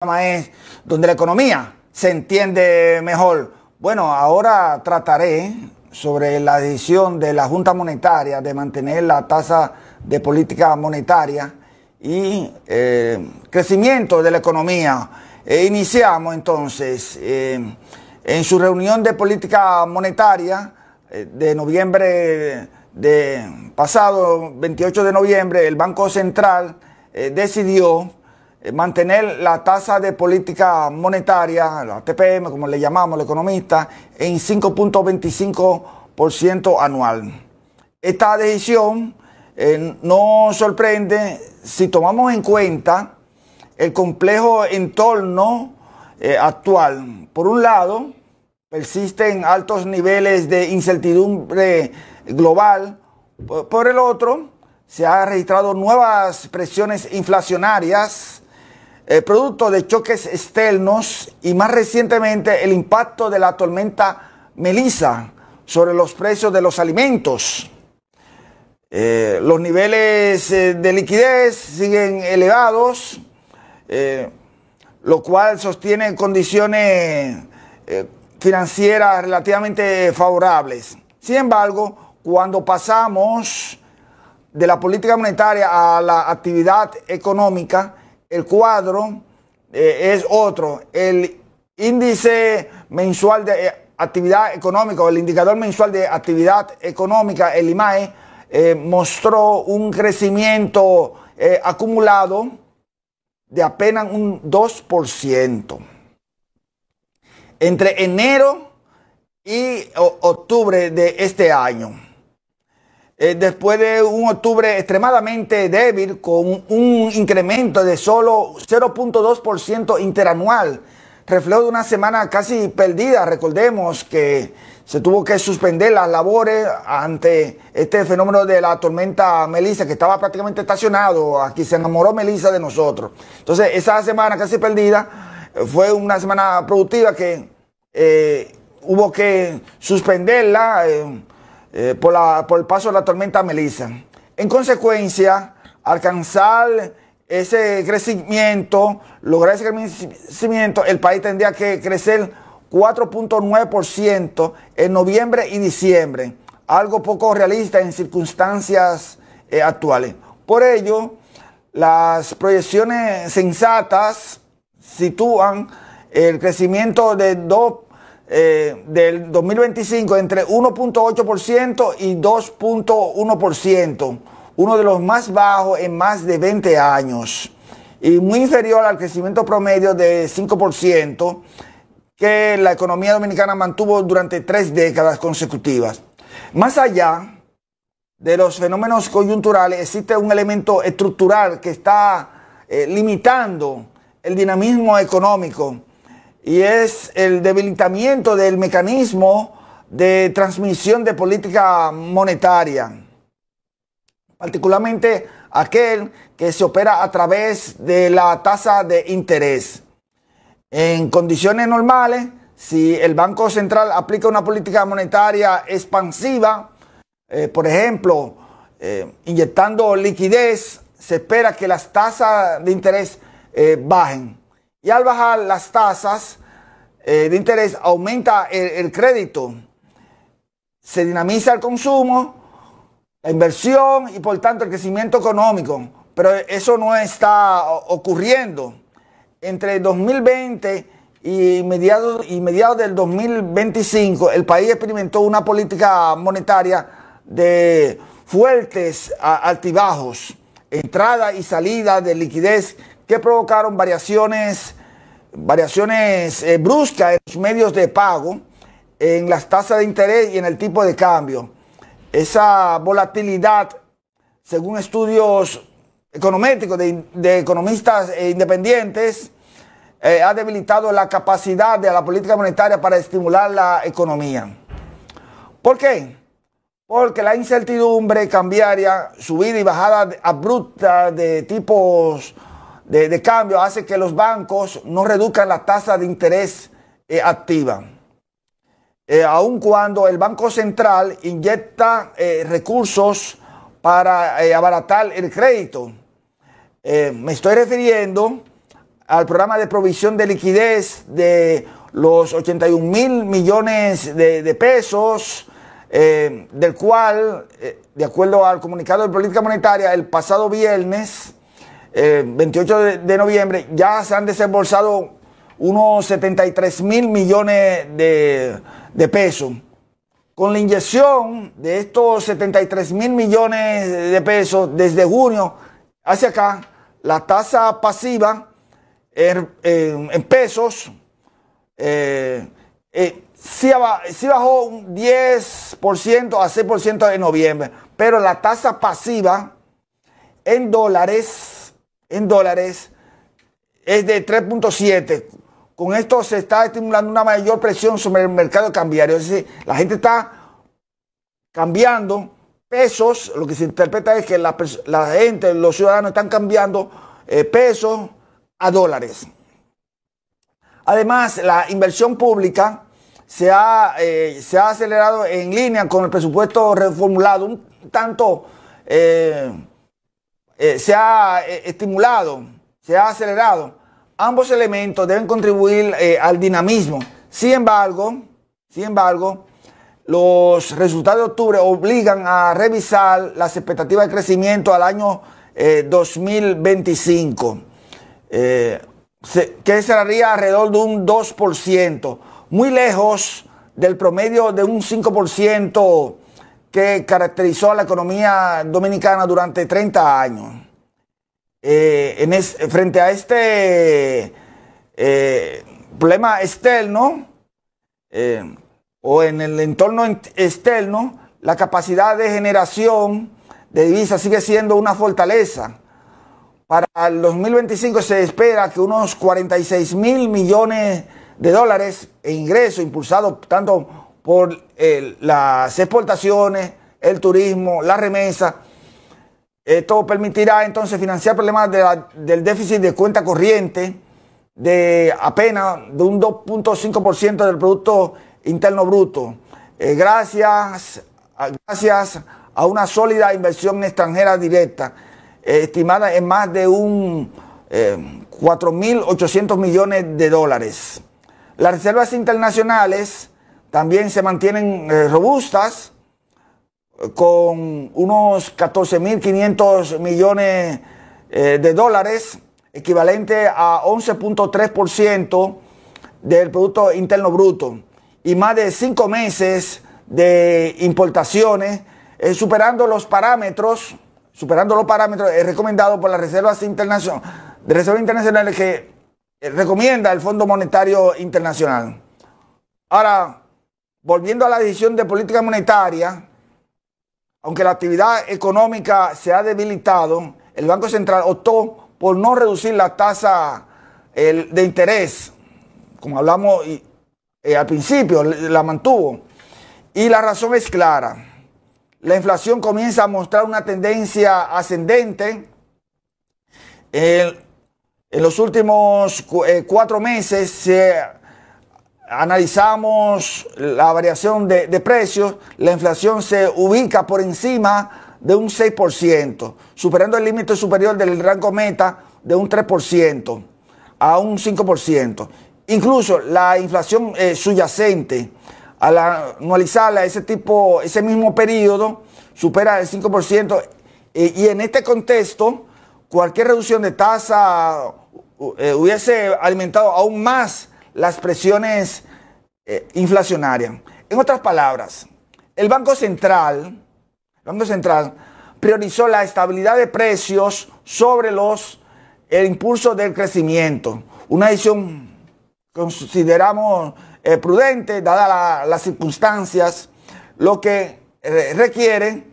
Es donde la economía se entiende mejor. Bueno, ahora trataré sobre la decisión de la Junta Monetaria de mantener la tasa de política monetaria y crecimiento de la economía. Iniciamos entonces en su reunión de política monetaria de noviembre pasado, 28 de noviembre, el Banco Central decidió mantener la tasa de política monetaria, la TPM, como le llamamos los economistas, en 5.25% anual. Esta decisión no sorprende si tomamos en cuenta el complejo entorno actual. Por un lado, persisten altos niveles de incertidumbre global. Por el otro, se han registrado nuevas presiones inflacionarias, producto de choques externos y más recientemente el impacto de la tormenta Melissa sobre los precios de los alimentos. Los niveles de liquidez siguen elevados, lo cual sostiene condiciones financieras relativamente favorables. Sin embargo, cuando pasamos de la política monetaria a la actividad económica, el cuadro es otro. El índice mensual de actividad económica o el indicador mensual de actividad económica, el IMAE, mostró un crecimiento acumulado de apenas un 2%. Entre enero y octubre de este año. Después de un octubre extremadamente débil con un incremento de solo 0.2% interanual, reflejo de una semana casi perdida. Recordemos que se tuvo que suspender las labores ante este fenómeno de la tormenta Melissa, que estaba prácticamente estacionado. Aquí se enamoró Melissa de nosotros. Entonces, esa semana casi perdida fue una semana productiva que hubo que suspenderla por el paso de la tormenta Melissa. En consecuencia, alcanzar ese crecimiento, lograr ese crecimiento, el país tendría que crecer 4.9% en noviembre y diciembre, algo poco realista en circunstancias actuales. Por ello, las proyecciones sensatas sitúan el crecimiento del 2025 entre 1.8% y 2.1%, uno de los más bajos en más de 20 años y muy inferior al crecimiento promedio de 5% que la economía dominicana mantuvo durante 3 décadas consecutivas. Más allá de los fenómenos coyunturales, existe un elemento estructural que está limitando el dinamismo económico, y es el debilitamiento del mecanismo de transmisión de política monetaria, particularmente aquel que se opera a través de la tasa de interés. En condiciones normales, si el Banco Central aplica una política monetaria expansiva, por ejemplo, inyectando liquidez, se espera que las tasas de interés bajen. Y al bajar las tasas de interés, aumenta el crédito, se dinamiza el consumo, la inversión y por tanto el crecimiento económico. Pero eso no está ocurriendo. Entre 2020 y mediados del 2025, el país experimentó una política monetaria de fuertes altibajos, entrada y salida de liquidez que provocaron variaciones bruscas en los medios de pago, en las tasas de interés y en el tipo de cambio. Esa volatilidad, según estudios econométricos de economistas independientes, ha debilitado la capacidad de la política monetaria para estimular la economía. ¿Por qué? Porque la incertidumbre cambiaria, subida y bajada abrupta de tipos de cambio hace que los bancos no reduzcan la tasa de interés activa. Aun cuando el Banco Central inyecta recursos para abaratar el crédito. Me estoy refiriendo al programa de provisión de liquidez de los 81.000 millones de pesos, del cual, de acuerdo al comunicado de política monetaria, el pasado viernes, 28 de noviembre, ya se han desembolsado unos 73.000 millones de pesos. Con la inyección de estos 73.000 millones de pesos desde junio hacia acá, la tasa pasiva en pesos sí bajó un 10% a 6% en noviembre, pero la tasa pasiva en dólares es de 3.7. Con esto se está estimulando una mayor presión sobre el mercado cambiario. Es decir, la gente está cambiando pesos. Lo que se interpreta es que la gente, los ciudadanos están cambiando pesos a dólares. Además, la inversión pública se ha acelerado en línea con el presupuesto reformulado. Un tanto se ha estimulado, se ha acelerado. Ambos elementos deben contribuir al dinamismo. Sin embargo, los resultados de octubre obligan a revisar las expectativas de crecimiento al año 2025, que cerraría alrededor de un 2%, muy lejos del promedio de un 5% que caracterizó a la economía dominicana durante 30 años. Frente a este problema externo o en el entorno externo, la capacidad de generación de divisas sigue siendo una fortaleza. Para el 2025 se espera que unos 46.000 millones de dólares en ingresos impulsados tanto por las exportaciones, el turismo, la remesa. Esto permitirá entonces financiar problemas del déficit de cuenta corriente de apenas de un 2.5% del Producto Interno Bruto, gracias a una sólida inversión extranjera directa, estimada en más de un 4.800 millones de dólares. Las reservas internacionales también se mantienen robustas, con unos 14.500 millones de dólares, equivalente a 11.3% del Producto Interno Bruto, y más de 5 meses de importaciones, superando los parámetros recomendados por las reservas internacionales que recomienda el Fondo Monetario Internacional. Ahora, volviendo a la decisión de política monetaria, aunque la actividad económica se ha debilitado, el Banco Central optó por no reducir la tasa de interés, como hablamos al principio, la mantuvo. Y la razón es clara. La inflación comienza a mostrar una tendencia ascendente. En los últimos 4 meses analizamos la variación de precios, la inflación se ubica por encima de un 6%, superando el límite superior del rango meta de un 3% a un 5%. Incluso la inflación subyacente, al anualizarla ese mismo periodo, supera el 5%, y en este contexto, cualquier reducción de tasa hubiese alimentado aún más las presiones inflacionarias. En otras palabras, el Banco Central priorizó la estabilidad de precios sobre el impulso del crecimiento. Una decisión consideramos prudente, dadas las circunstancias, lo que requiere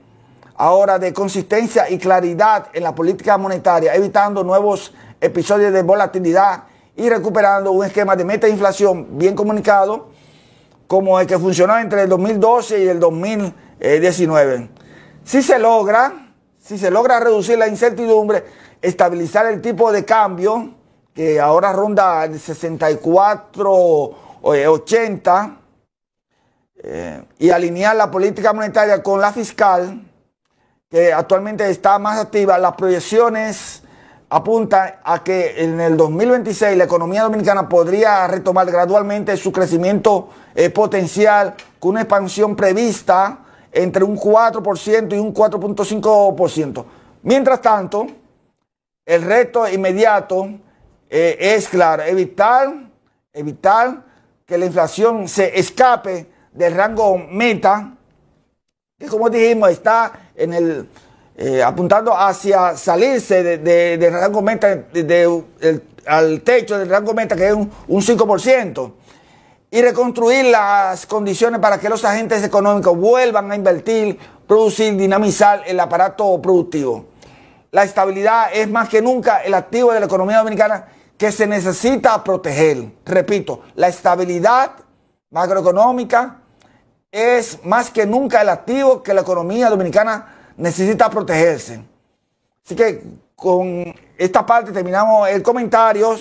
ahora de consistencia y claridad en la política monetaria, evitando nuevos episodios de volatilidad y recuperando un esquema de meta de inflación bien comunicado, como el que funcionó entre el 2012 y el 2019. Si se logra reducir la incertidumbre, estabilizar el tipo de cambio, que ahora ronda el 64.80, y alinear la política monetaria con la fiscal, que actualmente está más activa, las proyecciones apunta a que en el 2026 la economía dominicana podría retomar gradualmente su crecimiento potencial con una expansión prevista entre un 4% y un 4.5%. Mientras tanto, el reto inmediato es claro, evitar que la inflación se escape del rango meta, que como dijimos está en el apuntando hacia salirse del rango meta, al techo del rango meta, que es un 5%, y reconstruir las condiciones para que los agentes económicos vuelvan a invertir, producir, dinamizar el aparato productivo. La estabilidad es más que nunca el activo de la economía dominicana que se necesita proteger. Repito, la estabilidad macroeconómica es más que nunca el activo que la economía dominicana necesita protegerse. Así que con esta parte terminamos el comentario.